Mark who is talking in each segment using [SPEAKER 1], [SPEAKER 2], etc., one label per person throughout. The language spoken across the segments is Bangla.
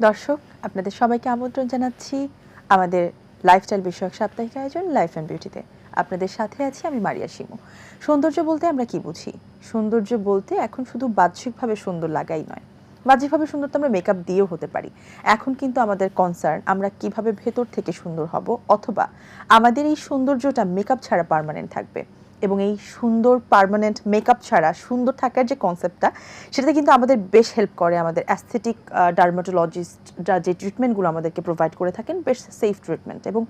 [SPEAKER 1] দর্শক আপনাদের সবাইকে আমন্ত্রণ জানাচ্ছি আমাদের লাইফস্টাইল বিষয়ক সাপ্তাহিক আয়োজন লাইফ অ্যান্ড বিউটিতে। আপনাদের সাথে আছি আমি মারিয়া শিমু। সৌন্দর্য বলতে আমরা কি বুঝি? সৌন্দর্য বলতে এখন শুধু বাহ্যিকভাবে সুন্দর লাগাই নয়, বাহ্যিকভাবে সুন্দর তো আমরা মেকআপ দিয়েও হতে পারি। এখন কিন্তু আমাদের কনসার্ন আমরা কিভাবে ভেতর থেকে সুন্দর হব, অথবা আমাদের এই সৌন্দর্যটা মেকআপ ছাড়া পার্মানেন্ট থাকবে। এবং এই সুন্দর পার্মানেন্ট মেকআপ ছাড়া সুন্দর থাকার যে কনসেপ্টটা, সেটাতে কিন্তু আমাদের বেশ হেল্প করে আমাদের অ্যাস্থেটিক ডার্মাটোলজিস্টরা যে ট্রিটমেন্টগুলো আমাদেরকে প্রোভাইড করে থাকেন, বেশ সেফ ট্রিটমেন্ট। এবং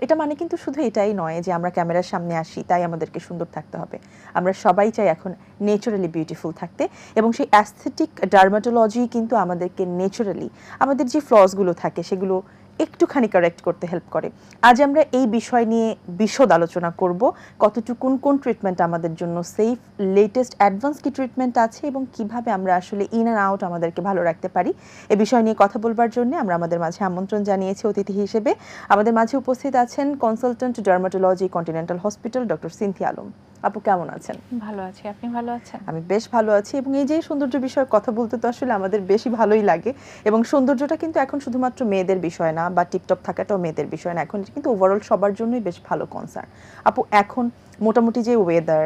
[SPEAKER 1] এটা মানে কিন্তু শুধু এটাই নয় যে আমরা ক্যামেরার সামনে আসি তাই আমাদেরকে সুন্দর থাকতে হবে। আমরা সবাই চাই এখন ন্যাচারালি বিউটিফুল থাকতে, এবং সেই অ্যাস্থেটিক ডার্মাটোলজি কিন্তু আমাদেরকে ন্যাচারালি আমাদের যে ফ্লসগুলো থাকে সেগুলো একটুখানি কারেক্ট করতে হেল্প করে। আজ আমরা এই বিষয় নিয়ে বিশদ আলোচনা করব, কতটুকুন কোন ট্রিটমেন্ট আমাদের জন্য সেফ, লেটেস্ট অ্যাডভান্স কি ট্রিটমেন্ট আছে, এবং কিভাবে আমরা আসলে ইন অ্যান্ড আউট আমাদেরকে ভালো রাখতে পারি। এই বিষয় নিয়ে কথা বলবার জন্য আমরা আমাদের মাঝে আমন্ত্রণ জানিয়েছি অতিথি হিসেবে। আমাদের মাঝে উপস্থিত আছেন consultant dermatology Continental Hospital doctor Cynthia Alam. আপু কেমন আছেন?
[SPEAKER 2] ভালো আছি, আপনি ভালো আছেন?
[SPEAKER 1] আমি বেশ ভালো আছি। এবং এই যে সৌন্দর্য বিষয়ে কথা বলতে তো আসলে আমাদের বেশি ভালোই লাগে, এবং সৌন্দর্যটা কিন্তু এখন শুধুমাত্র মেয়েদের বিষয় না, বা টিপটপ থাকাটাও মেয়েদের বিষয় না, এখন কিন্তু ওভারঅল সবার জন্যই বেশ ভালো কনসার্ন। আপু, এখন মোটামুটি যে ওয়েদার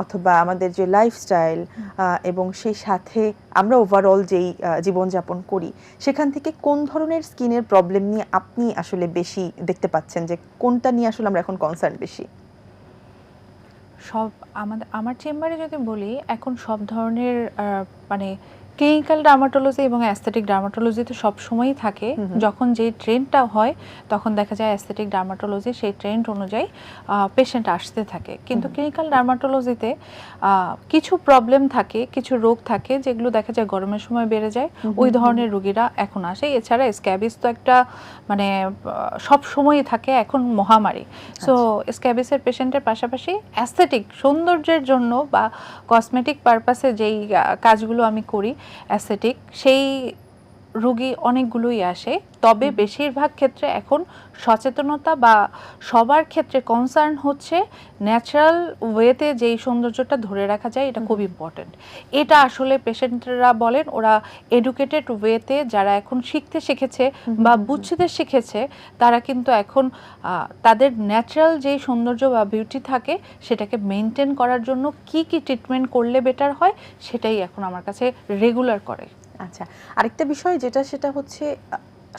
[SPEAKER 1] অথবা আমাদের যে লাইফস্টাইল এবং সেই সাথে আমরা ওভারঅল যেই জীবনযাপন করি, সেখান থেকে কোন ধরনের স্কিনের প্রবলেম নিয়ে আপনি আসলে বেশি দেখতে পাচ্ছেন, যে কোনটা নিয়ে আসলে আমরা এখন কনসার্ন বেশি?
[SPEAKER 2] আমার চেম্বারে যদি বলি, এখন সব ধরনের মানে ক্লিনিক্যাল ডার্মাটোলজি এবং অ্যাস্থেটিক ডার্মাটোলজি তো সবসময়ই থাকে। যখন যে ট্রেন্ডটা হয় তখন দেখা যায় অ্যাস্থেটিক ডার্মাটোলজি সেই ট্রেন্ড অনুযায়ী পেশেন্ট আসতে থাকে। কিন্তু ক্লিনিক্যাল ডার্মাটোলজিতে কিছু প্রবলেম থাকে, কিছু রোগ থাকে যেগুলো দেখা যায় গরমের সময় বেড়ে যায়, ওই ধরনের রোগীরা এখন আসে। এছাড়া স্ক্যাবিস তো একটা মানে সব সময়ই থাকে, এখন মহামারী। সো স্ক্যাবিসের পেশেন্টের পাশাপাশি অ্যাস্থেটিক সৌন্দর্যের জন্য বা কসমেটিক পারপাসে যেই কাজগুলো আমি করি অ্যাস্থেটিক, সেই রোগী অনেকগুলোই আসে। তবে বেশিরভাগ ক্ষেত্রে এখন সচেতনতা বা সবার ক্ষেত্রে কনসার্ন হচ্ছে ন্যাচারাল ওয়েতে যেই সৌন্দর্যটা ধরে রাখা যায়, এটা খুব ইম্পর্টেন্ট। এটা আসলে পেশেন্টরা বলেন, ওরা এডুকেটেড ওয়েতে যারা এখন শিখতে শিখেছে বা বুঝতে শিখেছে, তারা কিন্তু এখন তাদের ন্যাচারাল যেই সৌন্দর্য বা বিউটি থাকে সেটাকে মেনটেন করার জন্য কি কি ট্রিটমেন্ট করলে বেটার হয় সেটাই এখন আমার কাছে রেগুলার করে।
[SPEAKER 1] আচ্ছা, আরেকটা বিষয় যেটা, সেটা হচ্ছে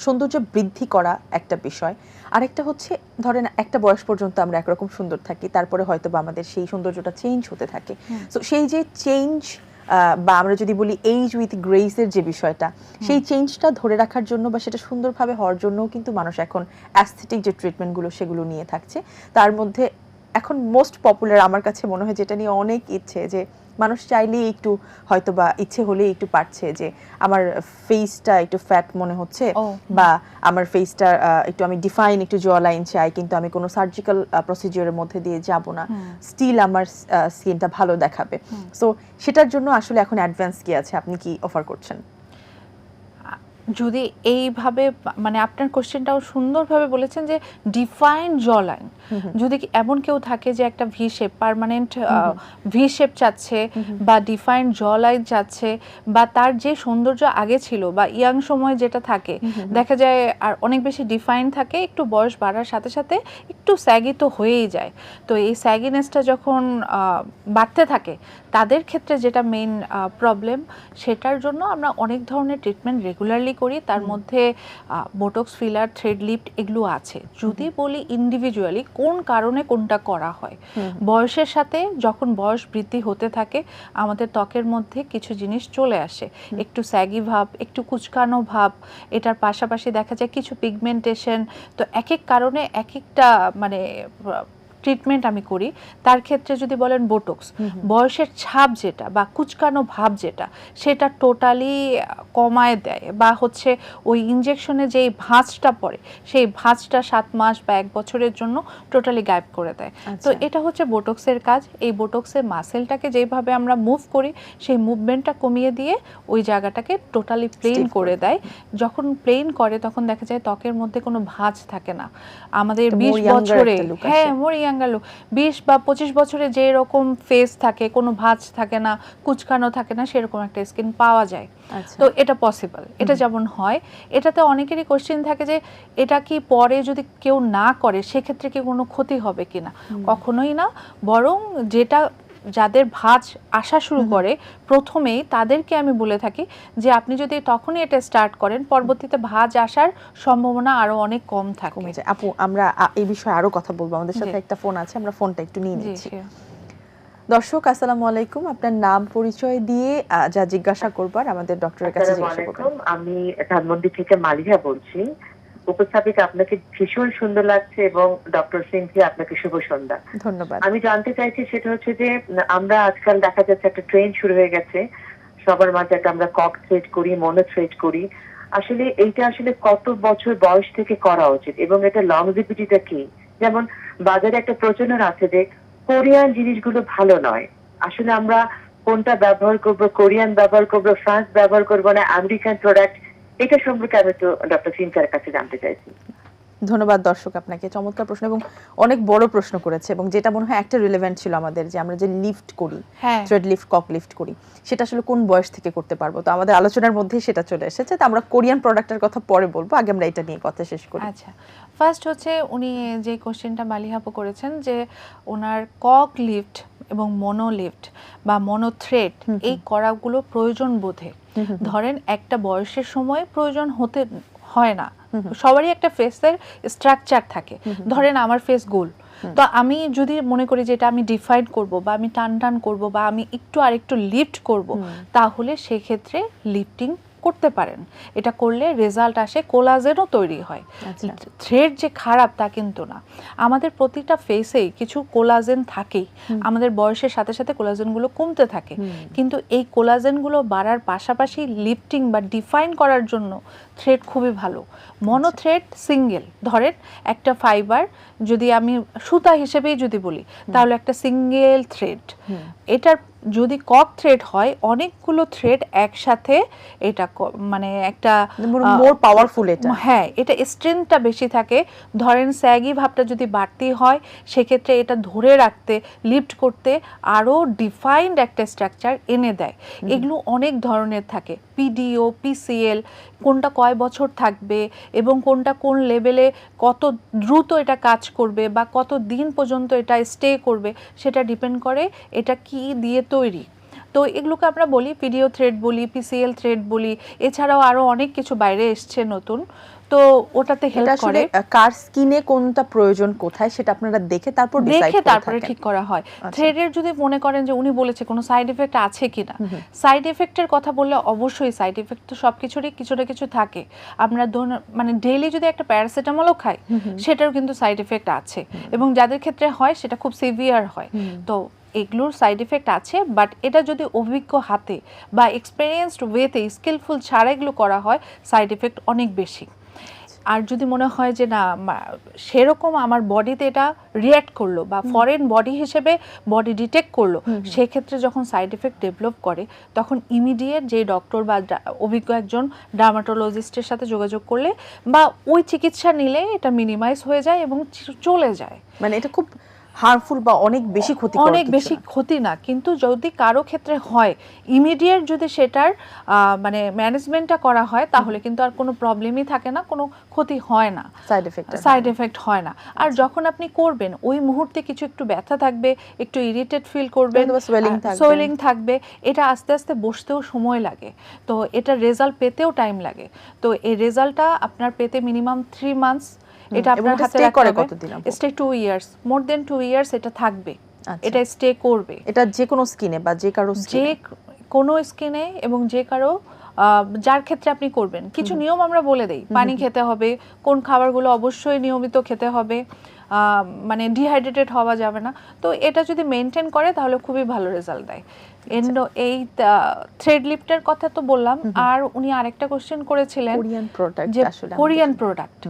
[SPEAKER 1] সৌন্দর্য বৃদ্ধি করা একটা বিষয়, আরেকটা হচ্ছে ধরেন একটা বয়স পর্যন্ত আমরা একরকম সুন্দর থাকি, তারপরে হয়তো বা আমাদের সেই সৌন্দর্যটা চেঞ্জ হতে থাকে। সো সেই যে চেঞ্জ, বা আমরা যদি বলি এইজ উইথ গ্রেসের যে বিষয়টা, সেই চেঞ্জটা ধরে রাখার জন্য বা সেটা সুন্দরভাবে হওয়ার জন্যও কিন্তু মানুষ এখন অ্যাস্থেটিক যে ট্রিটমেন্টগুলো সেগুলো নিয়ে থাকছে। তার মধ্যে এখন মোস্ট পপুলার আমার কাছে মনে হয়, যেটা নিয়ে অনেক ইচ্ছে, যে মানুষ চাইলেই একটু হয়তো বা ইচ্ছে হলেই একটু পারছে যে আমার ফেসটা একটু ফ্যাট মনে হচ্ছে, বা আমার ফেসটা একটু আমি ডিফাইন, একটু জ লাইন চাই, কিন্তু আমি কোনো সার্জিক্যাল প্রসিজিওরের মধ্যে দিয়ে যাব না, স্টিল আমার স্কিনটা ভালো দেখাবে। সো সেটার জন্য আসলে এখন অ্যাডভান্স কি আছে, আপনি কি অফার করছেন?
[SPEAKER 2] যদি এইভাবে মানে আপনার কোশ্চেনটাও সুন্দরভাবে বলেছেন যে ডিফাইন জ লাইন, যদি এমন কেউ থাকে যে একটা V shape, permanent V shape চাচ্ছে বা ডিফাইন জ লাইন চাচ্ছে, বা তার যে সৌন্দর্য আগে ছিল বা ইয়াং সময় যেটা থাকে, দেখা যায় আর অনেক বেশি ডিফাইন থাকে, একটু বয়স বাড়ার সাথে সাথে একটু স্যাগি তো হয়েই যায়। তো এই স্যাগিনেসটা যখন বাড়তে থাকে, তাদের ক্ষেত্রে যেটা মেইন প্রবলেম, সেটার জন্য আমরা অনেক ধরনের ট্রিটমেন্ট রেগুলারলি করি। তার মধ্যে বোটক্স, ফিলার, থ্রেড লিফট এগুলো আছে। যদি বলি ইন্ডিভিজুয়ালি কোন কারণে কোনটা করা হয়, বয়সের সাথে যখন বয়স বৃদ্ধি হতে থাকে আমাদের ত্বকের মধ্যে কিছু জিনিস চলে আসে, একটু স্যাগি ভাব, একটু কুচকানো ভাব, এটার পাশাপাশি দেখা যায় কিছু পিগমেন্টেশন। তো এক এক কারণে এক একটা মানে ট্রিটমেন্ট আমি করি। তার ক্ষেত্রে যদি বলেন বোটক্স, বয়সের ছাপ যেটা বা কুচকানো ভাব যেটা, সেটা টোটালি কমায় দেয়, বা হচ্ছে ওই ইনজেকশনে যেই ভাঁজটা পড়ে সেই ভাঁজটা 7 মাস বা 1 বছরের জন্য টোটালি গায়েব করে দেয়। তো এটা হচ্ছে বোটক্সের কাজ। এই বোটক্সের মাসেলটাকে যেভাবে আমরা মুভ করি, সেই মুভমেন্টটা কমিয়ে দিয়ে ওই জায়গাটাকে টোটালি প্লেন করে দেয়। যখন প্লেন করে তখন দেখা যায় ত্বকের মধ্যে কোনো ভাঁজ থাকে না। আমাদের 20 বছরে, হ্যাঁ, মোর ইয়াঙ্গার লুক। 20 বা 25 বছরে যে এরকম ফেস থাকে, কোনো ভাঁজ থাকে না, কুচকানো থাকে না, সেরকম একটা স্কিন পাওয়া যায়। তো এটা পসিবল, এটা যেমন হয়। এটাতে অনেকেরই কোশ্চেন থাকে যে এটা কি পরে যদি কেউ না করে সেক্ষেত্রে কি কোনো ক্ষতি হবে কিনা। কখনোই না, বরং যেটা যাদের ভাঁজ আসা শুরু করে প্রথমেই তাদেরকে আমি বলে থাকি যে আপনি যদি তখনই এটা স্টার্ট করেন, পরবর্তীতে ভাঁজ আসার সম্ভাবনা আরো অনেক কম থাকে।
[SPEAKER 1] আপু আমরা এই বিষয়ে আরো কথা বলবো, আমাদের সাথে একটা ফোন আছে, আমরা ফোনটা একটু নিয়ে নিচ্ছি। দর্শক আসসালামু আলাইকুম, আপনার নাম পরিচয় দিয়ে যা জিজ্ঞাসা করবার আমাদের ডক্টরের কাছে জিজ্ঞাসা করবেন।
[SPEAKER 3] আমি ধানমন্ডি থেকে মালিহা বলছি। উপস্থাপিকা আপনাকে ভীষণ সুন্দর লাগছে এবং ডক্টর সিংকে আপনাকে শুভ সন্ধ্যা।
[SPEAKER 1] ধন্যবাদ।
[SPEAKER 3] আমি জানতে চাইছি সেটা হচ্ছে যে আমরা আজকাল দেখা যাচ্ছে একটা ট্রেন্ড শুরু হয়ে গেছে সবার মাঝে, একটা আমরা কক থ্রেড করি, মনো থ্রেড করি। আসলে এইটা আসলে কত বছর বয়স থেকে করা উচিত এবং এটা লংজিভিটিটা কি? যেমন বাজারে একটা প্রচলন আছে যে কোরিয়ান জিনিসগুলো ভালো নয়। আসলে আমরা কোনটা ব্যবহার করব? কোরিয়ান ব্যবহার করব, ফ্রান্স ব্যবহার করব না আমেরিকান প্রোডাক্ট? এটা সম্পর্কে আমি তো ডক্টর সিনকার কাছে জানতে চাইছি।
[SPEAKER 1] ধন্যবাদ দর্শক আপনাকে, চমৎকার প্রশ্ন এবং অনেক বড় প্রশ্ন করেছে, এবং যেটা মনে হয় একটা রিলেভেন্ট ছিল আমাদের, যে আমরা যে লিফট করি, থ্রেড লিফট, কক লিফট করি, সেটা আসলে কোন বয়স থেকে করতে পারবো। তো আমাদের আলোচনার মধ্যেই সেটা চলে এসেছে। তো আমরা কোরিয়ান প্রোডাক্টের কথা পরে বলবো, আগে আমরা এটা নিয়ে কথা শেষ করি।
[SPEAKER 2] আচ্ছা, ফার্স্ট হচ্ছে উনি যে কোশ্চেনটা মালিহাপু করেছেন যে ওনার কক লিফট এবং মনো লিফট বা মনো থ্রেড এই করাগুলো প্রয়োজন বোধে। ধরেন একটা বয়সের সময় প্রয়োজন হতে হয় না, সবারই একটা ফেসের স্ট্রাকচার থাকে। ধরেন আমার ফেস গোল, তো আমি যদি মনে করি যে এটা আমি ডিফাইন করব বা আমি টান টান করব বা আমি একটু আরেকটু লিফট করব, তাহলে সেক্ষেত্রে লিফটিং করতে পারেন। এটা করলে রেজাল্ট আসে, কোলাজেনও তৈরি হয়। থ্রেড যে খারাপ তা কিন্তু না, আমাদের প্রতিটা ফেসেই কিছু কোলাজেন থাকেই। আমাদের বয়সের সাথে সাথে কোলাজেনগুলো কমতে থাকে, কিন্তু এই কোলাজেনগুলো বাড়ার পাশাপাশি লিফটিং বা ডিফাইন করার জন্য থ্রেড খুবই ভালো। মনো থ্রেড সিঙ্গেল, ধরেন একটা ফাইবার যদি আমি সুতা হিসেবেই যদি বলি, তাহলে একটা সিঙ্গেল থ্রেড। এটার যদি কক থ্রেড হয়, অনেকগুলো থ্রেড একসাথে, এটা মানে একটা
[SPEAKER 1] মোর পাওয়ারফুল। এটা
[SPEAKER 2] হ্যাঁ, এটা স্ট্রেংথটা বেশি থাকে। ধরেন স্যাগি ভাবটা যদি বাড়তি হয়, সেক্ষেত্রে এটা ধরে রাখতে, লিফট করতে আরো ডিফাইন্ড একটা স্ট্রাকচার এনে দেয়। এগুলো অনেক ধরনের থাকে, পিডিও, পিসিএল, কোনটা কয় বছর থাকবে এবং কোনটা কোন লেভেলে কত দ্রুত এটা কাজ করবে বা কত দিন পর্যন্ত এটা স্টে করবে, সেটা ডিপেন্ড করে এটা কি দিয়ে তৈরি। তো এগুলোকে আমরা বলি পিডিও থ্রেড বলি, পিসিএল থ্রেড বলি, এছাড়াও আরো অনেক কিছু বাইরে এসছে নতুন। তো ওটাতে হেল্প করে।
[SPEAKER 1] কার স্কিনে কোনটা প্রয়োজন কোথায় সেটা আপনারা দেখে তারপর
[SPEAKER 2] তারপরে ঠিক করা হয়। থ্রেডের যদি মনে করেন যে উনি বলেছে কোনো সাইড এফেক্ট আছে কিনা, সাইড এফেক্টের কথা বললে অবশ্যই সাইড এফেক্ট তো সবকিছুরই কিছু না কিছু থাকে। আমরা মানে ডেইলি যদি একটা প্যারাসিটামলও খাই, সেটারও কিন্তু সাইড এফেক্ট আছে, এবং যাদের ক্ষেত্রে হয় সেটা খুব সিভিয়ার হয়। তো এগুলোর সাইড এফেক্ট আছে, বাট এটা যদি অভিজ্ঞ হাতে বা এক্সপেরিয়েন্সড ওয়েতে, স্কিলফুল ছাড়া এগুলো করা হয়, সাইড এফেক্ট অনেক বেশি। আর যদি মনে হয় যে না সেরকম আমার বডিতে এটা রিঅ্যাক্ট করলো বা ফরেন বডি হিসেবে বডি ডিটেক্ট করলো, সেক্ষেত্রে যখন সাইড এফেক্ট ডেভেলপ করে, তখন ইমিডিয়েট যে ডক্টর বা অভিজ্ঞ একজন ডার্মাটোলজিস্টের সাথে যোগাযোগ করলে বা ওই চিকিৎসা নিলে এটা মিনিমাইজ হয়ে যায় এবং চলে যায়।
[SPEAKER 1] মানে এটা খুব হার্মফুল বা অনেক বেশি ক্ষতি,
[SPEAKER 2] অনেক বেশি ক্ষতি না, কিন্তু যদি কারো ক্ষেত্রে হয় ইমিডিয়েট যদি সেটার মানে ম্যানেজমেন্টটা করা হয়, তাহলে কিন্তু আর কোনো প্রবলেমই থাকে না, কোনো ক্ষতি হয় না, সাইড এফেক্ট হয় না। আর যখন আপনি করবেন ওই মুহূর্তে কিছু একটু ব্যথা থাকবে, একটু ইরিটেট ফিল করবেন, সোয়েলিং থাকবে, এটা আস্তে আস্তে বসতেও সময় লাগে, তো এটা রেজাল্ট পেতেও টাইম লাগে। তো এই রেজাল্টটা আপনার পেতে মিনিমাম 3 মান্থস, এটা আপনার হাতে রাখতে হবে। স্টে 2 ইয়ার্স, মোর দেন 2 ইয়ার্স এটা থাকবে, এটা স্টে করবে।
[SPEAKER 1] এটা যে কোনো স্কিনে বা যে কারো
[SPEAKER 2] স্কিনে এবং যে কারো যার ক্ষেত্রে আপনি করবেন। কিছু নিয়ম আমরা বলে দেই, পানি খেতে হবে, কোন খাবারগুলো অবশ্যই নিয়মিত খেতে হবে, মানে ডিহাইড্রেটেড হওয়া যাবে না। তো এটা যদি মেনটেন করে তাহলে খুবই ভালো রেজাল্ট দেয়। এই থ্রেড লিফটের কথা তো বললাম, আর উনি আরেকটা কোশ্চেন করেছিলেন কোরিয়ান প্রোডাক্ট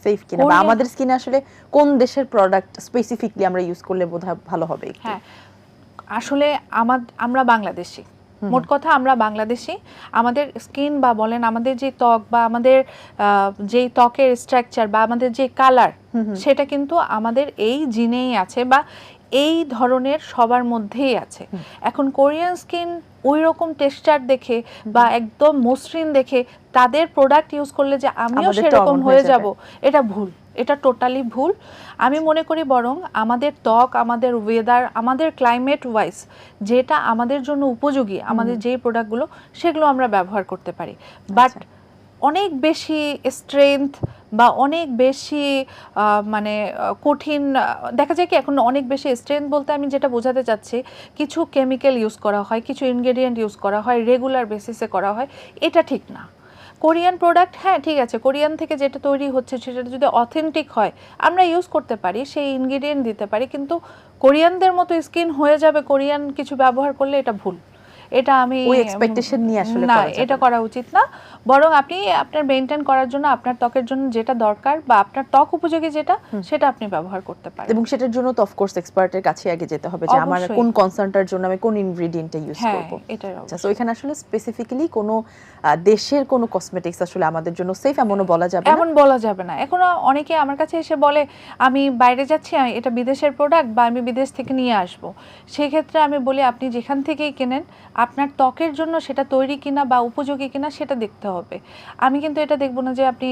[SPEAKER 1] সেফ কিনা, বা আমাদের স্কিনে আসলে কোন দেশের প্রোডাক্ট স্পেসিফিকলি আমরা ইউজ করলে বোধহয় ভালো হবে।
[SPEAKER 2] হ্যাঁ, আসলে আমরা বাংলাদেশি, মোট কথা আমরা বাংলাদেশি, আমাদের স্কিন বা বলেন আমাদের যে ত্বক বা আমাদের যেই ত্বকের স্ট্রাকচার বা আমাদের যে কালার, সেটা কিন্তু আমাদের এই জিনেই আছে বা এই ধরনের সবার মধ্যেই আছে। এখন কোরিয়ান স্কিন ওই রকম টেক্সচার দেখে বা একদম মসৃণ দেখে তাদের প্রোডাক্ট ইউজ করলে যে আমিও সেরকম হয়ে যাব, এটা ভুল, এটা টোটালি ভুল। আমি মনে করি বরং আমাদের ত্বক, আমাদের ওয়েদার, আমাদের ক্লাইমেট ওয়াইজ যেটা আমাদের জন্য উপযোগী, আমাদের যেই প্রোডাক্টগুলো সেগুলো আমরা ব্যবহার করতে পারি। বাট অনেক বেশি স্ট্রেংথ বা অনেক বেশি মানে কঠিন দেখা যায় কি এখন অনেক বেশি স্ট্রেংথ বলতে আমি যেটা বোঝাতে চাচ্ছি, কিছু কেমিক্যাল ইউজ করা হয়, কিছু ইনগ্রেডিয়েন্ট ইউজ করা হয়, রেগুলার বেসিসে করা হয়, এটা ঠিক না। কোরিয়ান প্রোডাক্ট হ্যাঁ ঠিক আছে, কোরিয়ান থেকে যেটা তৈরি হচ্ছে সেটা যদি অথেন্টিক হয় আমরা ইউজ করতে পারি, সেই ইনগ্রেডিয়েন্ট দিতে পারি, কিন্তু কোরিয়ানদের মতো স্কিন হয়ে যাবে কোরিয়ান কিছু ব্যবহার করলে, এটা ভুল। এটা আমি
[SPEAKER 1] ওই এক্সপেকটেশন নিয়ে আসলে
[SPEAKER 2] না, এটা করা উচিত না। বরং আপনি আপনার মেইনটেইন করার জন্য আপনার ত্বকের জন্য যেটা দরকার বা আপনার ত্বক উপযোগী যেটা, সেটা আপনি ব্যবহার করতে পারেন।
[SPEAKER 1] এবং সেটার জন্য তো অফকোর্স এক্সপার্টের কাছে আগে যেতে হবে যে আমার কোন কনসার্নটার জন্য আমি কোন ইনগ্রেডিয়েন্টটা ইউজ করব। আচ্ছা, সো এখানে আসলে স্পেসিফিক্যালি কোনো দেশের কোনো কসমেটিক্স আসলে আমাদের জন্য সেফ এমনও বলা যাবে না।
[SPEAKER 2] এমন বলা যাবে না। এখন অনেকে আমার কাছে এসে বলে আমি বাইরে যাচ্ছি, এটা বিদেশের প্রোডাক্ট বা আমি বিদেশ থেকে নিয়ে আসব। সেই ক্ষেত্রে আমি বলি আপনি যেখান থেকেই কেনেন আপনার ত্বকের জন্য সেটা তৈরি কিনা বা উপযোগী কিনা সেটা দেখতে হবে। আমি কিন্তু এটা দেখব না যে আপনি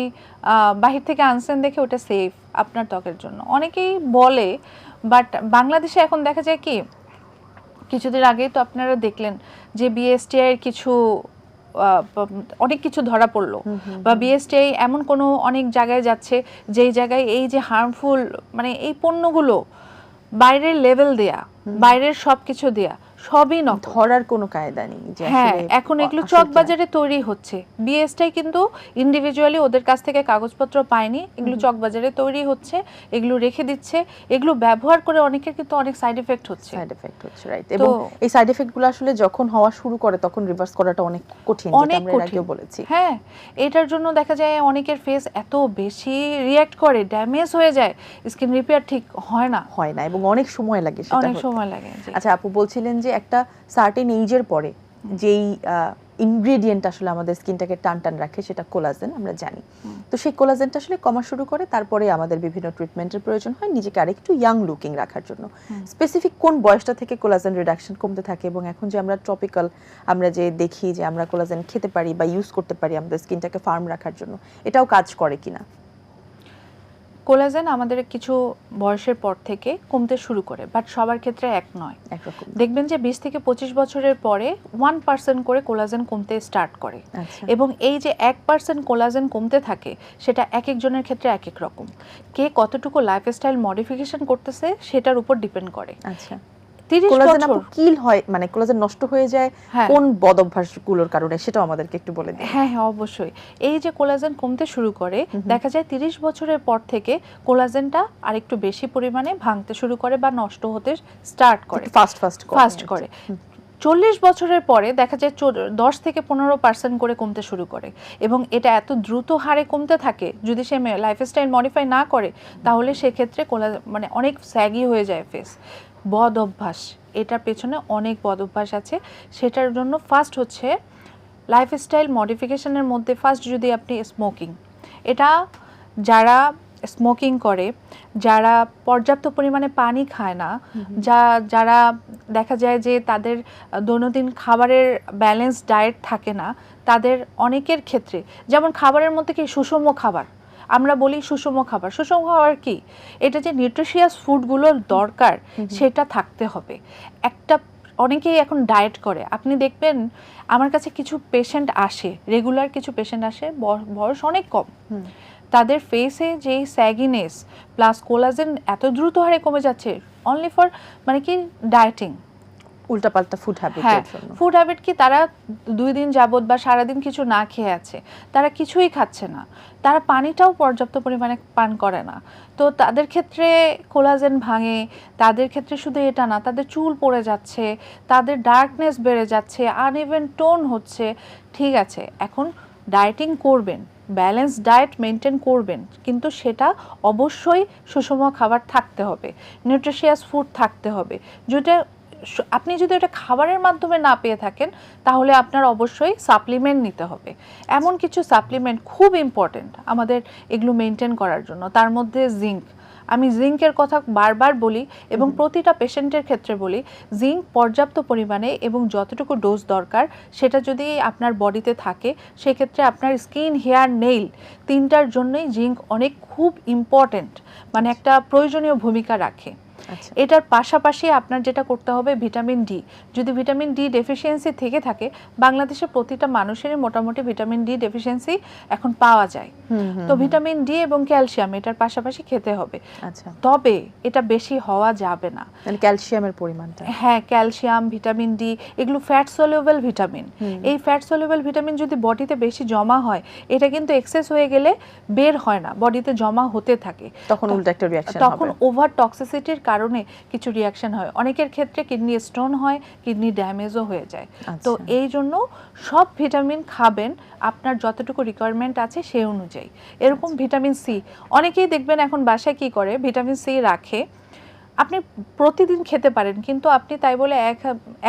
[SPEAKER 2] বাহির থেকে আনছেন দেখে ওটা সেফ আপনার ত্বকের জন্য। অনেকেই বলে, বাট বাংলাদেশে এখন দেখা যায় কি, কিছুদিন আগেই তো আপনারা দেখলেন যে বিএসটিআই এর কিছু অনেক কিছু ধরা পড়লো, বা বিএসটিআই এমন কোনো অনেক জায়গায় যাচ্ছে যেই জায়গায় এই যে হার্মফুল মানে এই পণ্যগুলো বাইরের লেভেল দেয়া, বাইরের সবকিছু দেয়া, সবই নকল,
[SPEAKER 1] ধরার কোনো কায়দা নেই যে
[SPEAKER 2] হ্যাঁ এখন এগুলো চক বাজারে তৈরি হচ্ছে। বিএসটাই কিন্তু ইন্ডিভিজুয়ালি ওদের কাছ থেকে কাগজপত্র পায়নি, এগুলো চক বাজারে তৈরি হচ্ছে, এগুলো রেখে দিচ্ছে, এগুলো ব্যবহার করে অনেকের কিন্তু অনেক সাইড এফেক্ট হচ্ছে।
[SPEAKER 1] রাইট। এবং এই সাইড এফেক্টগুলো আসলে যখন হওয়া শুরু করে তখন রিভার্স করাটা অনেক কঠিন, যেটা আমরা আগেও বলেছি।
[SPEAKER 2] হ্যাঁ, এটার জন্য দেখা যায় অনেকের ফেস এত বেশি রিঅ্যাক্ট করে, ড্যামেজ হয়ে যায়, স্কিন রিপেয়ার ঠিক হয় না
[SPEAKER 1] এবং অনেক সময় লাগে, সেটা
[SPEAKER 2] অনেক সময় লাগে।
[SPEAKER 1] আচ্ছা আপু বলছিলেন যে একটা সার্টেন এইজের পরে যেই ইনগ্রেডিয়েন্ট আসলে আমাদের স্কিনটাকে টান টান রাখে সেটা কোলাজেন, আমরা জানি। তো সেই কোলাজেনটা আসলে কমা শুরু করে, তারপরে আমাদের বিভিন্ন ট্রিটমেন্টের প্রয়োজন হয় নিজেকে আরেকটু ইয়াং লুকিং রাখার জন্য। স্পেসিফিক কোন বয়সটা থেকে কোলাজেন রিডাকশন কমতে থাকে, এবং এখন যে আমরা ট্রপিক্যাল আমরা যে দেখি যে আমরা কোলাজেন খেতে পারি বা ইউজ করতে পারি আমাদের স্কিনটাকে ফার্ম রাখার জন্য, এটাও কাজ করে কিনা?
[SPEAKER 2] কোলাজেন আমাদের কিছু বয়সের পর থেকে কমতে শুরু করে, বাট সবার ক্ষেত্রে এক নয়। দেখবেন যে 20 থেকে 25 বছরের পরে 1% করে কোলাজেন কমতে স্টার্ট করে, এবং এই যে 1% কোলাজেন কমতে থাকে সেটা এক একজনের ক্ষেত্রে এক এক রকম। কে কতটুকু লাইফস্টাইল মডিফিকেশন করতেছে সেটার উপর ডিপেন্ড করে।
[SPEAKER 1] আচ্ছা, কোলাজেন আপু কিল হয় মানে কোলাজেন নষ্ট হয়ে যায় কোন বদ অভ্যাসগুলোর কারণে, সেটাও আমাদেরকে একটু বলে দিন।
[SPEAKER 2] হ্যাঁ হ্যাঁ অবশ্যই। এই যে কোলাজেন কমতে শুরু করে, দেখা যায় 30 বছরের পর থেকে কোলাজেনটা আরেকটু বেশি পরিমাণে ভাঙতে শুরু করে বা নষ্ট হতে স্টার্ট করে, ফাস্ট করে। 40 বছরের পরে দেখা যায় 10 থেকে 15% করে কমতে শুরু করে, এবং এটা এত দ্রুত হারে কমতে থাকে যদি সে লাইফস্টাইল মডিফাই না করে, তাহলে সেক্ষেত্রে মানে অনেক স্যাগি হয়ে যায় ফেস। বদ অভ্যাস, এটার পেছনে অনেক বদ অভ্যাস আছে। সেটার জন্য ফার্স্ট হচ্ছে লাইফস্টাইল মডিফিকেশনের মধ্যে ফার্স্ট যদি আপনি স্মোকিং, এটা যারা স্মোকিং করে, যারা পর্যাপ্ত পরিমাণে পানি খায় না, যারা দেখা যায় যে তাদের দৈনন্দিন খাবারের ব্যালেন্স ডায়েট থাকে না, তাদের অনেকের ক্ষেত্রে, যেমন খাবারের মধ্যে কি সুষম খাবার, আমরা বলি সুষম খাবার। সুষম খাবার কি? এটা যে নিউট্রিশিয়াস ফুডগুলোর দরকার সেটা থাকতে হবে। অনেকেই এখন ডায়েট করে, আপনি দেখবেন আমার কাছে কিছু পেশেন্ট আসে, রেগুলার কিছু পেশেন্ট আসে, বয়স অনেক কম, তাদের ফেসে যেই স্যাগিনেস প্লাস কোলাজেন এত দ্রুত হারে কমে যাচ্ছে অনলি ফর মানে কি ডায়েটিং,
[SPEAKER 1] উল্টাপাল্টা ফুড হ্যাবিটের জন্য।
[SPEAKER 2] ফুড হ্যাবিট কি, তারা 2 দিন যাবত বা সারাদিন কিছু না খেয়ে আছে, তারা কিছুই খাচ্ছে না, তারা পানিটাও পর্যাপ্ত পরিমাণে পান করে না। তো তাদের ক্ষেত্রে কোলাজেন ভাঙে, তাদের ক্ষেত্রে শুধু এটা না, তাদের চুল পড়ে যাচ্ছে, তাদের ডার্কনেস বেড়ে যাচ্ছে, আনইভেন টোন হচ্ছে। ঠিক আছে, এখন ডায়েটিং করবেন, ব্যালেন্স ডায়েট মেনটেন করবেন, কিন্তু সেটা অবশ্যই সুষম খাবার থাকতে হবে, নিউট্রিশিয়াস ফুড থাকতে হবে, যেটা আপনি যদি এটা খাবারের মাধ্যমে না পেয়ে থাকেন তাহলে আপনার অবশ্যই সাপ্লিমেন্ট নিতে হবে। এমন কিছু সাপ্লিমেন্ট খুব ইম্পর্টেন্ট আমাদের এগুলো মেনটেন করার জন্য, তার মধ্যে জিঙ্ক। আমি জিঙ্কের কথা বারবার বলি এবং প্রতিটা পেশেন্টের ক্ষেত্রে বলি, জিঙ্ক পর্যাপ্ত পরিমাণে এবং যতটুকু ডোজ দরকার সেটা যদি আপনার বডিতে থাকে সেক্ষেত্রে আপনার স্কিন, হেয়ার, নেইল তিনটার জন্যই জিঙ্ক অনেক খুব ইম্পর্টেন্ট, মানে একটা প্রয়োজনীয় ভূমিকা রাখে।
[SPEAKER 1] আচ্ছা,
[SPEAKER 2] এটার পাশাপাশি আপনার যেটা করতে হবে ভিটামিন ডি। যদি ভিটামিন ডি ডেফিসিয়েন্সি থেকে থাকে, বাংলাদেশে প্রতিটা মানুষেরই মোটামুটি ভিটামিন ডি ডেফিসিয়েন্সি এখন পাওয়া যায়, তো ভিটামিন ডি এবং ক্যালসিয়াম এটার পাশাপাশি খেতে হবে।
[SPEAKER 1] আচ্ছা,
[SPEAKER 2] তবে এটা বেশি হওয়া যাবে না।
[SPEAKER 1] মানে ক্যালসিয়ামের পরিমাণটা।
[SPEAKER 2] হ্যাঁ, ক্যালসিয়াম, ভিটামিন ডি এগুলো ফ্যাট সলিউবল ভিটামিন। এই ফ্যাট সলিউবল ভিটামিন যদি বডিতে বেশি জমা হয়, এটা কিন্তু এক্সেস হয়ে গেলে বের হয় না, বডিতে জমা হতে থাকে,
[SPEAKER 1] তখন উল্টো একটা রিঅ্যাকশন হবে।
[SPEAKER 2] তখন ওভার টক্সিসিটির কারণে কিছু রিঅ্যাকশন হয়। অনেকের ক্ষেত্রে কিডনি স্টোন হয়, কিডনি ড্যামেজও হয়ে যায়। তো
[SPEAKER 1] আচ্ছা।
[SPEAKER 2] এই জন্য সব ভিটামিন খাবেন আপনার যতটুকু রিকোয়ারমেন্ট আছে সেই অনুযায়ী। এরকম ভিটামিন সি, অনেকেই দেখবেন এখন বাসায় কি করে ভিটামিন সি রাখে, আপনি প্রতিদিন খেতে পারেন কিন্তু আপনি তাই বলে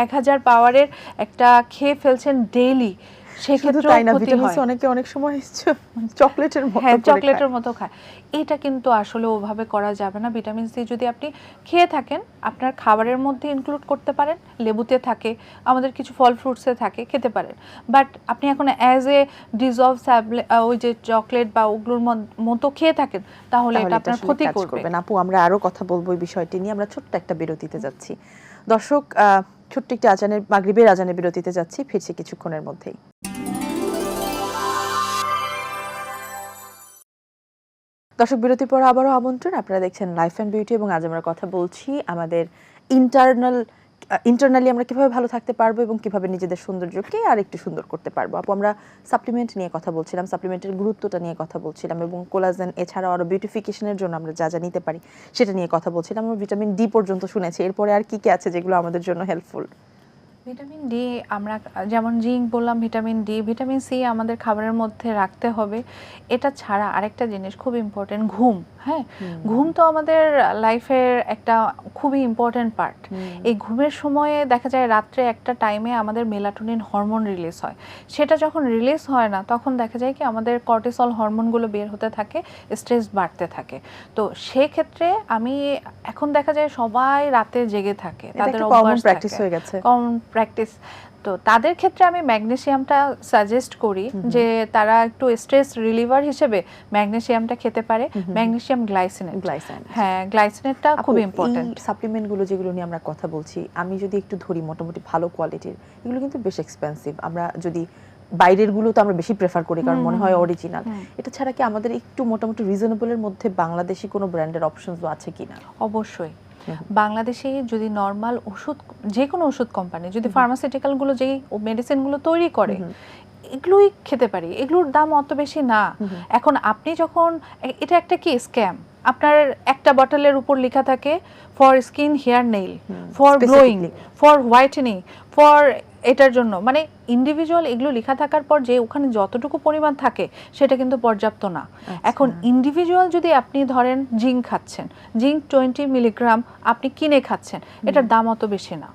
[SPEAKER 2] 1000 পাওয়ারের একটা খেয়ে ফেলছেন ডেইলি,
[SPEAKER 1] শুধু
[SPEAKER 2] সেক্ষেত্রে
[SPEAKER 1] তাই না,
[SPEAKER 2] ক্ষতি
[SPEAKER 1] ভিটামিন
[SPEAKER 2] হয়।
[SPEAKER 1] সি অনেকে অনেক সময় চকলেটের মতো
[SPEAKER 2] হ্যাঁ,
[SPEAKER 1] করে
[SPEAKER 2] চকলেটের
[SPEAKER 1] খায়।
[SPEAKER 2] মতো খায়। এটা কিন্তু আসলে ওভাবে করা যাবে না। ভিটামিন সি যদি আপনি খেয়ে থাকেন আপনার খাবারের মধ্যে ইনক্লুড করতে পারেন, লেবুতে থাকে, আমাদের কিছু ফল ফ্রুটসে থাকে, খেতে পারেন। বাট আপনি এখন অ্যাজ এ ডিজলভ ওই যে চকলেট বা ওগুলোর মতো খেয়ে থাকেন তাহলে এটা আপনার
[SPEAKER 1] আসলে
[SPEAKER 2] ক্ষতি
[SPEAKER 1] কাজ
[SPEAKER 2] করবে।
[SPEAKER 1] না। আপু, আমরা আরো কথা বলবো এই বিষয়টি নিয়ে, আমরা ছোট্ট একটা বিরতিতে যাচ্ছি। দর্শক, ছোট্ট একটি মাগরিবের আজানের বিরতিতে যাচ্ছি, ফিরছি কিছুক্ষণের মধ্যেই। দর্শক, বিরতির পর আবারও আমন্ত্রণ, আপনারা দেখছেন লাইফ অ্যান্ড বিউটি এবং আজ আমরা কথা বলছি আমাদের ইন্টারনালি আমরা কিভাবে ভালো থাকতে পারবো এবং কিভাবে নিজেদের সৌন্দর্যকে আর একটু সুন্দর করতে পারবো। আপু, আমরা সাপ্লিমেন্ট নিয়ে কথা বলছিলাম, সাপ্লিমেন্টের গুরুত্বটা নিয়ে কথা বলছিলাম এবং কোলাজেন এছাড়াও আরো বিউটিফিকেশনের জন্য আমরা যা যা নিতে পারি সেটা নিয়ে কথা বলছিলাম। আমরা ভিটামিন ডি পর্যন্ত শুনেছি, এরপরে আর কি কি আছে যেগুলো আমাদের জন্য হেল্পফুল?
[SPEAKER 2] ভিটামিন ডি আমরা যেমন জিঙ্ক বললাম, ভিটামিন ডি, ভিটামিন সি আমাদের খাবারের মধ্যে রাখতে হবে। এটা ছাড়া আরেকটা জিনিস খুব ইম্পর্টেন্ট, ঘুম। হ্যাঁ, ঘুম তো আমাদের লাইফের একটা খুবই ইম্পর্টেন্ট পার্ট। এই ঘুমের সময়ে দেখা যায় রাত্রে একটা টাইমে আমাদের মেলাটোনিন হরমোন রিলিজ হয়, সেটা যখন রিলিজ হয় না তখন দেখা যায় কি আমাদের কর্টিসল হরমোনগুলো বের হতে থাকে, স্ট্রেস বাড়তে থাকে। তো সেক্ষেত্রে আমি এখন দেখা যায় সবাই রাতে জেগে থাকে, তাদের
[SPEAKER 1] কমন প্র্যাকটিস হয়ে গেছে।
[SPEAKER 2] Common practice. তো তাদের ক্ষেত্রে আমি ম্যাগনেসিয়ামটা সাজেস্ট করি যে তারা একটু স্ট্রেস রিলিভার হিসেবে ম্যাগনেসিয়ামটা খেতে পারে। ম্যাগনেসিয়াম গ্লাইসিনেট, হ্যাঁ গ্লাইসিনেটটা খুব ইম্পর্টেন্ট।
[SPEAKER 1] এই সাপ্লিমেন্টগুলো যেগুলো নিয়ে আমরা কথা বলছি, আমি যদি একটু ধরি মোটামুটি ভালো কোয়ালিটির, এগুলো কিন্তু বেশ এক্সপেন্সিভ। আমরা যদি বাইরের গুলো তো আমরা বেশি প্রেফার করি কারণ মনে হয় অরিজিনাল। এটা ছাড়া কি আমাদের একটু মোটামুটি রিজনেবলের মধ্যে বাংলাদেশি কোনো ব্র্যান্ডের অপশনস আছে কিনা?
[SPEAKER 2] অবশ্যই বাংলাদেশে যদি নর্মাল ওষুধ, যে কোনো ওষুধ কোম্পানি যদি ফার্মাসিউটিক্যালগুলো যেই মেডিসিনগুলো তৈরি করে এগুলোই খেতে পারি, এগুলোর দাম অত বেশি না। এখন আপনি যখন এটা একটা কি স্ক্যাম, আপনার একটা বটলের উপর লেখা থাকে for skin, hair, nail, for glowing, for whitening, for এটার জন্য, মানে ইন্ডিভিজুয়াল এগুলো লেখা থাকার পর যে ওখানে যতটুকু পরিমাণ থাকে সেটা কিন্তু পর্যাপ্ত না। এখন ইন্ডিভিজুয়াল যদি আপনি ধরেন জিঙ্ক খাচ্ছেন, জিঙ্ক 20 মিলিগ্রাম আপনি কিনে খাচ্ছেন, এটার দাম অত বেশি না।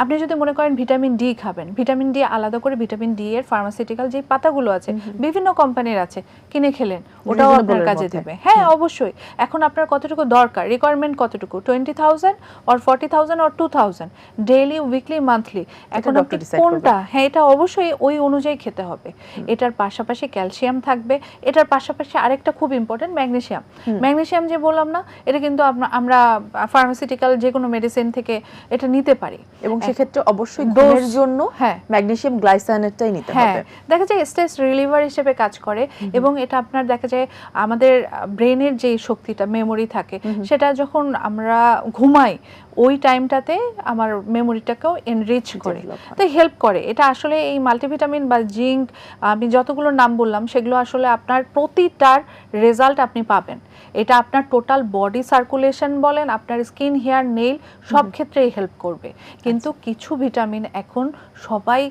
[SPEAKER 2] আপনি যদি মনে করেন ভিটামিন ডি খাবেন, ভিটামিন ডি আলাদা করে ভিটামিন ডি এর ফার্মাসিউটিক্যাল যে পাতাগুলো আছে বিভিন্ন কোম্পানির আছে, কিনে খেলেন, ওটাও আপনার কাজে দেবে। হ্যাঁ অবশ্যই। এখন আপনার কতটুকু দরকার, রিকোয়ারমেন্ট কতটুকু, 20,000 or 40,000 or 2,000 daily, weekly, monthly, এখন আপনি কোনটা, হ্যাঁ এটা অবশ্যই ওই অনুযায়ী খেতে হবে। এটার পাশাপাশি ক্যালসিয়াম থাকবে, এটার পাশাপাশি আরেকটা খুব ইম্পর্টেন্ট ম্যাগনেসিয়াম। ম্যাগনেসিয়াম যে বললাম না, এটা কিন্তু আমরা ফার্মাসিউটিক্যাল যে কোনো মেডিসিন থেকে এটা নিতে পারি
[SPEAKER 1] এবং সেক্ষেত্রে অবশ্যই ঘুমের জন্য
[SPEAKER 2] হ্যাঁ
[SPEAKER 1] ম্যাগনেসিয়াম গ্লাইসানেটটাই নিতে হবে।
[SPEAKER 2] দেখা যায় স্ট্রেস রিলিভার হিসেবে কাজ করে এবং এটা আপনার দেখা যায় আমাদের ব্রেনের যে শক্তিটা, মেমোরি থাকে, সেটা যখন আমরা ঘুমাই ওই টাইমটাতে আমার মেমোরিটাকেও এনরিচ করে, তো হেল্প করে। এটা আসলে এই মাল্টিভিটামিন বা জিঙ্ক আমি যতগুলো নাম বললাম সেগুলো আসলে আপনার প্রতিটার রেজাল্ট আপনি পাবেন। এটা আপনার টোটাল বডি সার্কুলেশন বলেন, আপনার স্কিন, হেয়ার, নেইল সব ক্ষেত্রেই হেল্প করবে। কিন্তু কিছু ভিটামিন এখন সবাই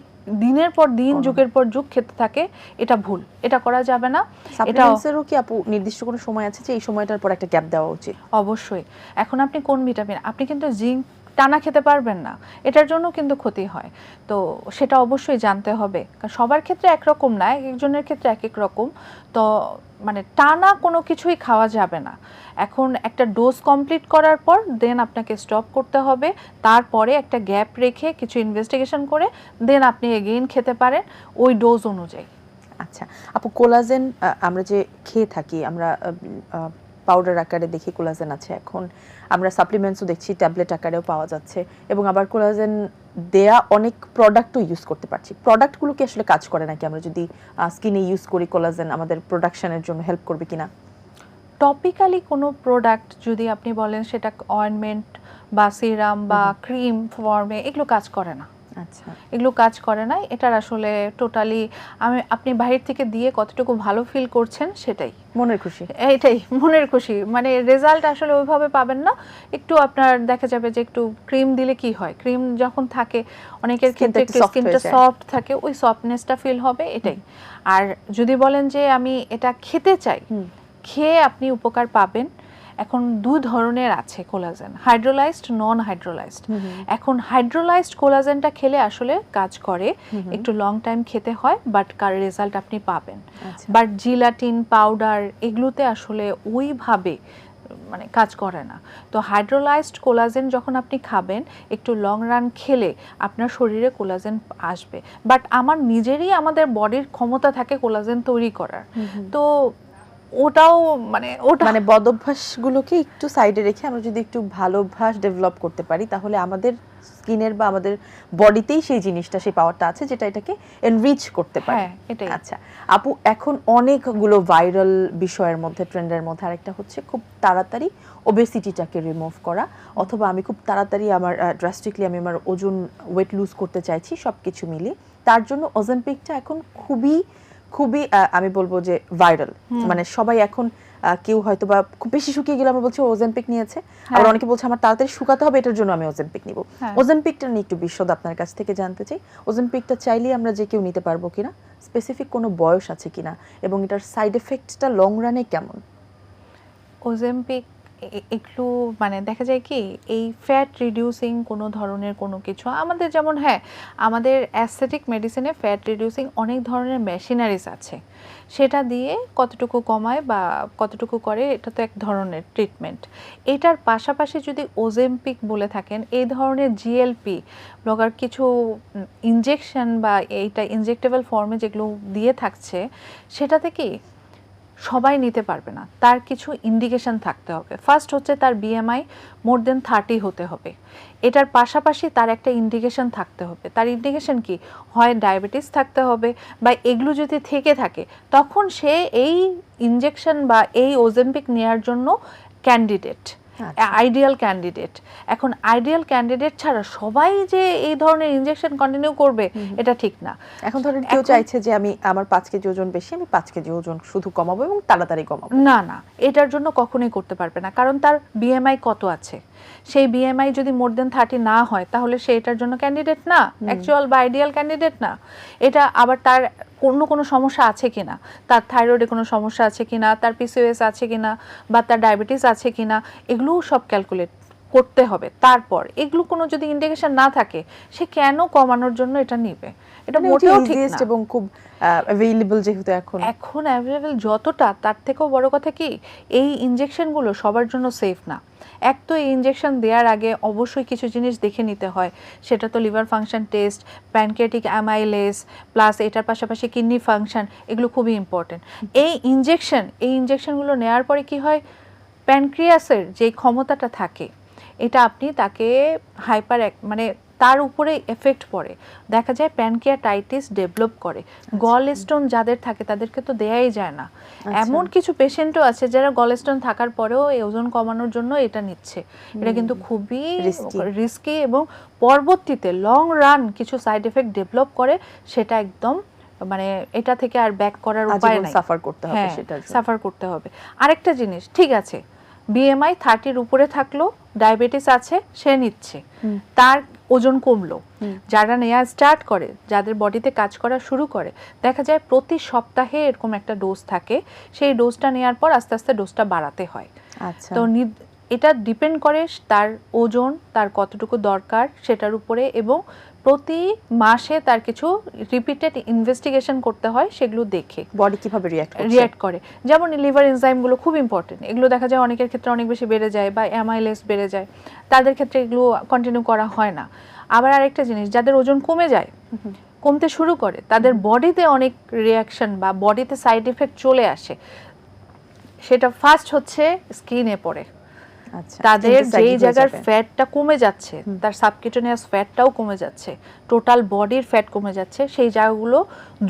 [SPEAKER 2] দিনের পর দিন, যুগের পর যুগ খেতে থাকে, এটা ভুল, এটা করা যাবে না।
[SPEAKER 1] সাপ্লিমেন্টসেরও কি আপু নির্দিষ্ট কোনো সময় আছে যে এই সময়টার পর একটা গ্যাপ দেওয়া উচিত?
[SPEAKER 2] অবশ্যই। এখন আপনি কোন ভিটামিন, আপনি কিন্তু জিঙ্ক টানা খেতে পারবেন না, এটার জন্য কিন্তু ক্ষতি হয়। তো সেটা অবশ্যই জানতে হবে, কারণ সবার ক্ষেত্রে একরকম না, একজনের ক্ষেত্রে এক এক রকম। তো মানে টানা কোনো কিছুই খাওয়া যাবে না। এখন একটা ডোজ কমপ্লিট করার পর দেন আপনাকে স্টপ করতে হবে, তারপরে একটা গ্যাপ রেখে কিছু ইনভেস্টিগেশন করে দেন আপনি এগেইন খেতে পারেন ওই ডোজ অনুযায়ী।
[SPEAKER 1] আচ্ছা আপু, কোলাজেন আমরা যে খেয়ে থাকি, আমরা পাউডার আকারে দেখি কোলাজেন আছে, এখন আমরা সাপ্লিমেন্টসও দেখছি ট্যাবলেট আকারেও পাওয়া যাচ্ছে, এবং আবার কোলাজেন দেয়া অনেক প্রোডাক্টও ইউজ করতে পারছি। প্রোডাক্টগুলো কি আসলে কাজ করে নাকি? আমরা যদি স্কিনে ইউজ করি কোলাজেন, আমাদের প্রোডাকশনের জন্য হেল্প করবে কিনা?
[SPEAKER 2] টপিক্যালি কোনো প্রোডাক্ট যদি আপনি বলেন সেটা অয়েনমেন্ট বা সিরাম বা ক্রিম ফর্মে, এগুলো কাজ করে না।
[SPEAKER 1] আচ্ছা,
[SPEAKER 2] এগুলো কাজ করে না, এটার আসলে টোটালি আপনি বাইরে থেকে দিয়ে কতটুকু ভালো ফিল করছেন সেটাই
[SPEAKER 1] মনের খুশি।
[SPEAKER 2] এইটাই মনের খুশি, মানে রেজাল্ট আসলে ওইভাবে পাবেন না। একটু আপনার দেখা যাবে যে একটু ক্রিম দিলে কি হয়, ক্রিম যখন থাকে অনেকের ক্ষেত্রে একটু স্কিনটা সফট থাকে, ওই সফটনেসটা ফিল হবে, এটাই। আর যদি বলেন যে আমি এটা খেতে চাই, খেয়ে আপনি উপকার পাবেন। এখন দুই ধরনের আছে কোলাজেন, হাইড্রোলাইজড, নন হাইড্রোলাইজড। এখন হাইড্রোলাইজড কোলাজেনটা খেলে আসলে কাজ করে, একটু লং টাইম খেতে হয়, বাট কার রেজাল্ট আপনি পাবেন। বাট জিলাটিন পাউডার এগুলোতে আসলে ওইভাবে মানে কাজ করে না। তো হাইড্রোলাইজড কোলাজেন যখন আপনি খাবেন, একটু লং রান খেলে আপনার শরীরে কোলাজেন আসবে। বাট আমার নিজেরই আমাদের বডির ক্ষমতা থাকে কোলাজেন তৈরি করার, তো ওটাও মানে
[SPEAKER 1] বদভ্যাসগুলোকে একটু সাইডে রেখে আমরা যদি একটু ভালো অভ্যাস ডেভেলপ করতে পারি, তাহলে আমাদের স্কিনের বা আমাদের বডিতেই সেই জিনিসটা, সেই পাওয়ারটা আছে যেটা এটাকে এনরিচ করতে পারে।
[SPEAKER 2] এটাই।
[SPEAKER 1] আচ্ছা আপু, এখন অনেকগুলো ভাইরাল বিষয়ের মধ্যে, ট্রেন্ডের মধ্যে আরেকটা হচ্ছে খুব তাড়াতাড়ি ওবেসিটিটাকে রিমুভ করা, অথবা আমি খুব তাড়াতাড়ি ড্রাস্টিকলি আমি আমার ওয়েট লুজ করতে চাইছি, সবকিছু মিলিয়ে তার জন্য অজেম্পিকটা এখন খুবই আমি বলবো যে ভাইরাল। মানে সবাই এখন কেউ হয়তো বা খুব বেশি শুকিয়ে গেলে আমরা বলছি ওজেম্পিক নিয়েছে, আর অনেকে বলছে আমার তাড়াতাড়ি শুকাতে হবে, এটার জন্য আমি ওজেম্পিক নিব। ওজেম্পিকটা নিয়ে একটু বিশদ আপনার কাছ থেকে জানতে চাই। ওজেম্পিকটা চাইলে আমরা যে কেউ নিতে পারবো কিনা, স্পেসিফিক কোনো বয়স আছে কিনা, এবং এটার সাইড এফেক্টটা লং রানে কেমন?
[SPEAKER 2] ওজেম্পিক একটু মানে দেখা যায় কি, এই ফ্যাট রিডিউসিং কোনো ধরনের কোনো কিছু আমাদের, যেমন আমাদের অ্যাস্থেটিক মেডিসিনে ফ্যাট রিডিউসিং অনেক ধরনের মেশিনারিজ আছে, সেটা দিয়ে কতটুকু কমায় বা কতটুকু করে, এটা তো এক ধরনের ট্রিটমেন্ট। এটার পাশাপাশি যদি ওজেম্পিক বলে থাকেন, এই ধরনের জিএলপি ব্লগার কিছু ইনজেকশন বা এইটা ইনজেক্টেবল ফর্মে যেগুলো দিয়ে থাকছে, সেটাতে কি সবাই নিতে পারবে না, তার কিছু ইন্ডিকেশন থাকতে হবে। ফার্স্ট হচ্ছে তার বিএমআই মোর দেন 30 হতে হবে। এটার পাশাপাশি তার একটা ইন্ডিকেশন থাকতে হবে। তার ইন্ডিকেশন কি, হয় ডায়াবেটিস থাকতে হবে, বা এগুলো যদি থেকে থাকে তখন সে এই ইনজেকশন বা এই ওজেম্পিক নেওয়ার জন্য ক্যান্ডিডেট, আইডিয়াল ক্যান্ডিডেট। এখন আইডিয়াল ক্যান্ডিডেট ছাড়া সবাই যে এই ধরনের ইনজেকশন কন্টিনিউ করবে, এটা ঠিক না।
[SPEAKER 1] এখন ধরেন কেউ চাইছে যে আমি আমার 5 কেজি ওজন বেশি, আমি 5 কেজি ওজন শুধু কমাবো এবং তাড়াতাড়ি কমাবো,
[SPEAKER 2] না, এটার জন্য কখনোই করতে পারবে না, কারণ তার বিএমআই কত আছে, সেই বিএমআই যদি মোর দেন 30 না হয়, তাহলে সে এটার জন্য ক্যান্ডিডেট না, অ্যাকচুয়াল বা আইডিয়াল ক্যান্ডিডেট না। এটা আবার তার কোনো সমস্যা আছে কিনা, তার থাইরয়েডে কোনো সমস্যা আছে কিনা, তার পিসিওএস আছে কিনা, বা তার ডায়াবেটিস আছে কিনা, এগুলোও সব ক্যালকুলেট করতে হবে। তারপর এগুলো কোনো যদি ইন্ডিকেশন না থাকে, সে কেন কমানোর জন্য এটা নেবে? এটা মোটেও ঠিক না।
[SPEAKER 1] এবং খুব অ্যাভেইলেবল যেহেতু এখন
[SPEAKER 2] অ্যাভেলেবল যতটা, তার থেকেও বড় কথা কি, এই ইনজেকশনগুলো সবার জন্য সেফ না। এক তো এই ইনজেকশন দেওয়ার আগে অবশ্যই কিছু জিনিস দেখে নিতে হয়, সেটা তো liver function test, pancreatic amylase, plus এটার পাশাপাশি কিডনি ফাংশন, এগুলো খুবই ইম্পর্টেন্ট। এই ইনজেকশনগুলো নেওয়ার পরে কি হয়, প্যানক্রিয়াসের যে ক্ষমতাটা থাকে, এটা আপনি তাকে মানে তার উপরে এফেক্ট পড়ে, দেখা যায় প্যানক্রিয়াটাইটিস ডেভেলপ করে। গল স্টোন যাদের থাকে তাদেরকে তো দেয়াই যায় না। এমন কিছু পেশেন্টও আছে যারা গল স্টোন থাকার পরেও এই ওজন কমানোর জন্য এটা নিচ্ছে। এটা কিন্তু খুবই রিস্কি, এবং পরবর্তীতে লং রান কিছু সাইড এফেক্ট ডেভেলপ করে, সেটা একদম মানে এটা থেকে আর ব্যাক করার উপায় নাই, সাফার করতে হবে। আরেকটা জিনিস, ঠিক আছে, বিএমআই 30 উপরে থাকলো, ডায়াবেটিস আছে, সে নিচ্ছে, তার ওজন কমলো। যারা নেওয়া স্টার্ট করে, যাদের বডিতে কাজ করা শুরু করে, দেখা যায় প্রতি সপ্তাহে এরকম একটা ডোজ থাকে, সেই ডোজটা নেওয়ার পর আস্তে আস্তে ডোজটা বাড়াতে হয়। তো এটা ডিপেন্ড করে তার ওজন, তার কতটুকু দরকার সেটার উপরে, এবং প্রতি মাসে তার কিছু রিপিটেড ইনভেস্টিগেশন করতে হয়, সেগুলো দেখে
[SPEAKER 1] বডি কিভাবে
[SPEAKER 2] রিঅ্যাক্ট করে। যেমন লিভার এনজাইমগুলো খুব ইম্পর্টেন্ট, এগুলো দেখা যায় অনেকের ক্ষেত্রে অনেক বেশি বেড়ে যায় বা অ্যামাইলেস বেড়ে যায়, তাদের ক্ষেত্রে এগুলো কন্টিনিউ করা হয় না। আবার আরেকটা জিনিস, যাদের ওজন কমে যায়, কমতে শুরু করে, তাদের বডিতে অনেক রিয়াকশন বা বডিতে সাইড এফেক্ট চলে আসে। সেটা ফার্স্ট হচ্ছে স্কিনে পড়ে।
[SPEAKER 1] আচ্ছা,
[SPEAKER 2] তাদের যেই জায়গার ফ্যাটটা কমে যাচ্ছে, তার সাবকিউটেনিয়াস ফ্যাটটাও কমে যাচ্ছে, টোটাল বডির ফ্যাট কমে যাচ্ছে, সেই জায়গাগুলো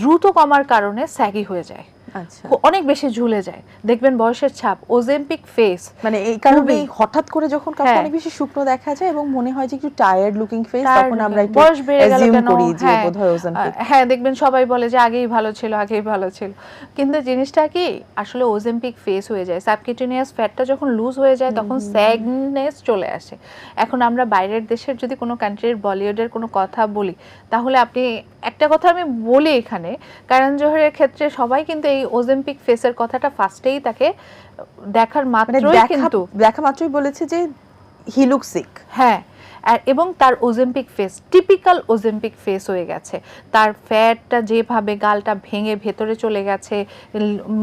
[SPEAKER 2] দ্রুত কমার কারণে স্যাগি হয়ে যায়,
[SPEAKER 1] আচ্ছা,
[SPEAKER 2] অনেক বেশি ঝুলে যায়। দেখবেন বয়সের ছাপ, ওজেম্পিক ফেস,
[SPEAKER 1] মানে এই কারণে হঠাৎ করে যখন কাউকে
[SPEAKER 2] হ্যাঁ।
[SPEAKER 1] অনেক বেশি শুকনো দেখা যায় এবং মনে হয় যে একটু টায়ার্ড লুকিং ফেস, তখন আমরা একটু
[SPEAKER 2] বয়স বেড়ে গেল
[SPEAKER 1] assume
[SPEAKER 2] কেন,
[SPEAKER 1] করি যে
[SPEAKER 2] হ্যাঁ,
[SPEAKER 1] বোধহয় ওজেম্পিক।
[SPEAKER 2] হ্যাঁ, দেখবেন সবাই বলে যে আগেই ভালো ছিল, আগেই ভালো ছিল, কিন্তু জিনিসটা কি আসলে ওজেম্পিক ফেস হয়ে যায়। সাবকিউটেনিয়াস ফ্যাটটা যখন লুজ হয়ে যায় তখন স্যাগনেস চলে আসে। এখন আমরা বাইরের দেশের যদি কোনো কান্ট্রির বলিউডের কোনো কথা বলি, তাহলে আপনি একটা কথা আমি বলি এখানে, কারণ জোহরের ক্ষেত্রে সবাই কিন্তু এই ওজেম্পিক ফেসের কথাটা ফার্স্টেই তাকে দেখার
[SPEAKER 1] মানে
[SPEAKER 2] মাত্রই কিন্তু
[SPEAKER 1] দেখা মাত্রই বলেছে যে হি লুক সিক।
[SPEAKER 2] হ্যাঁ, আর এবং তার Ozempic face typical Ozempic face হয়ে গেছে। তার ফ্যাটটা যেভাবে গালটা ভেঙে ভেতরে চলে গেছে,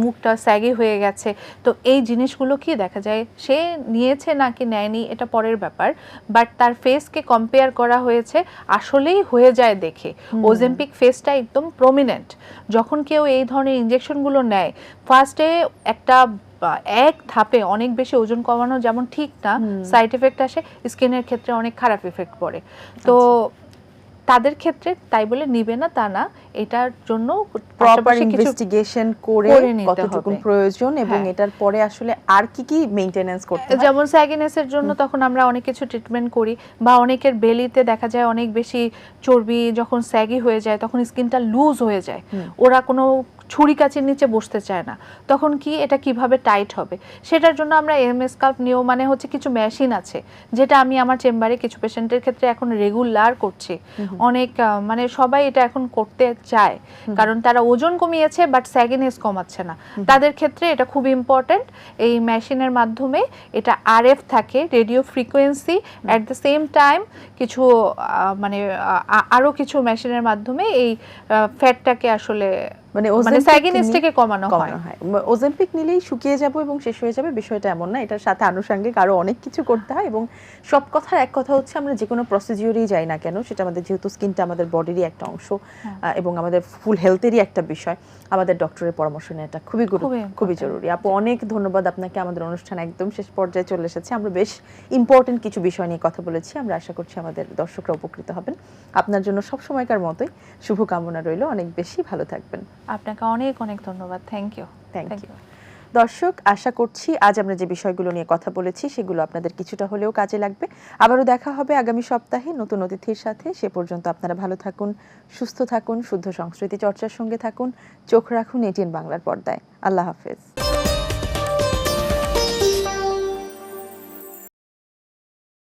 [SPEAKER 2] মুখটা স্যাগি হয়ে গেছে, তো এই জিনিসগুলো কি দেখা যায়, সে নিয়েছে নাকি নেয়নি এটা পরের ব্যাপার, বাট তার ফেসকে কম্পেয়ার করা হয়েছে, আসলেই হয়ে যায় দেখে ওজেম্পিক ফেসটা একদম প্রমিনেন্ট। যখন কেউ এই ধরনের ইনজেকশনগুলো নেয়, ফার্স্টে একটা এক ধাপে অনেক বেশি ওজন কমানো যেমন ঠিক না, সাইড এফেক্ট আসে, স্কিনের ক্ষেত্রে অনেক খারাপ এফেক্ট পড়ে। তো তাদের ক্ষেত্রে তাই বলে নিবে না তা না, এটার জন্য
[SPEAKER 1] প্রপার ইনভেস্টিগেশন করে কতটুকু প্রয়োজন এবং এটার পরে আসলে আর কি কি মেইনটেনেন্স করতে হয়।
[SPEAKER 2] যেমন স্যাগিনেসের জন্য তখন আমরা অনেক কিছু ট্রিটমেন্ট করি, বা অনেকের বেলিতে দেখা যায় অনেক বেশি চর্বি যখন স্যাগি হয়ে যায় তখন স্কিনটা লুজ হয়ে যায়, ওরা কোনো ছুরি কাচির নিচে বসতে চায় না, তখন কি এটা কিভাবে টাইট হবে, সেটার জন্য আমরা এমএসকাল্প নিও, মানে হচ্ছে কিছু মেশিন আছে যেটা আমি আমার চেম্বারে কিছু পেশেন্টের ক্ষেত্রে এখন রেগুলার করছি। অনেক মানে সবাই এটা এখন করতে চায়, কারণ তারা ওজন কমিয়েছে বাট স্যাগিনেস কমাচ্ছে না, তাদের ক্ষেত্রে এটা খুব ইম্পর্টেন্ট। এই মেশিনের মাধ্যমে এটা আরএফ থাকে, radio frequency, at the same time কিছু মানে আরো কিছু মেশিনের মাধ্যমে এই ফ্যাটটাকে আসলে মানে স্যাগিনেসটাকে কমানো হয়।
[SPEAKER 1] ওজেম্পিক নিলেই শুকিয়ে যাব এবং শেষ হয়ে যাবে, বিষয়টা এমন না, এটার সাথে আনুষঙ্গিক আরো অনেক কিছু করতে হয়। এবং সব কথার এক কথা হচ্ছে, আমরা যে কোনো প্রসিডিউরেই যাই না কেন, সেটা আমাদের যেহেতু স্কিনটা আমাদের বডিরই একটা অংশ এবং আমাদের ফুল হেলথেরই একটা বিষয়, আমাদের ডক্টরের পরামর্শ নেওয়াটা খুবই জরুরি। আপু, অনেক ধন্যবাদ আপনাকে। আমাদের অনুষ্ঠান একদম শেষ পর্যায়ে চলে এসেছে, আমরা বেশ ইম্পর্টেন্ট কিছু বিষয় নিয়ে কথা বলেছি, আমরা আশা করছি আমাদের দর্শকরা উপকৃত হবেন। আপনার জন্য সব সময়কার মতোই শুভকামনা রইল, অনেক বেশি ভালো থাকবেন।
[SPEAKER 2] আপনাকে অনেক অনেক ধন্যবাদ। Thank you.
[SPEAKER 1] দর্শক, আশা করছি আজ আমরা যে বিষয়গুলো নিয়ে কথা বলেছি সেগুলো আপনাদের কিছুটা হলেও কাজে লাগবে। আবারও দেখা হবে আগামী সপ্তাহে নতুন অতিথির সাথে। সে পর্যন্ত আপনারা ভালো থাকুন, সুস্থ থাকুন, শুদ্ধ সংস্কৃতি চর্চার সঙ্গে থাকুন, চোখ রাখুন এটিএন বাংলার পর্দায়। আল্লাহ হাফেজ।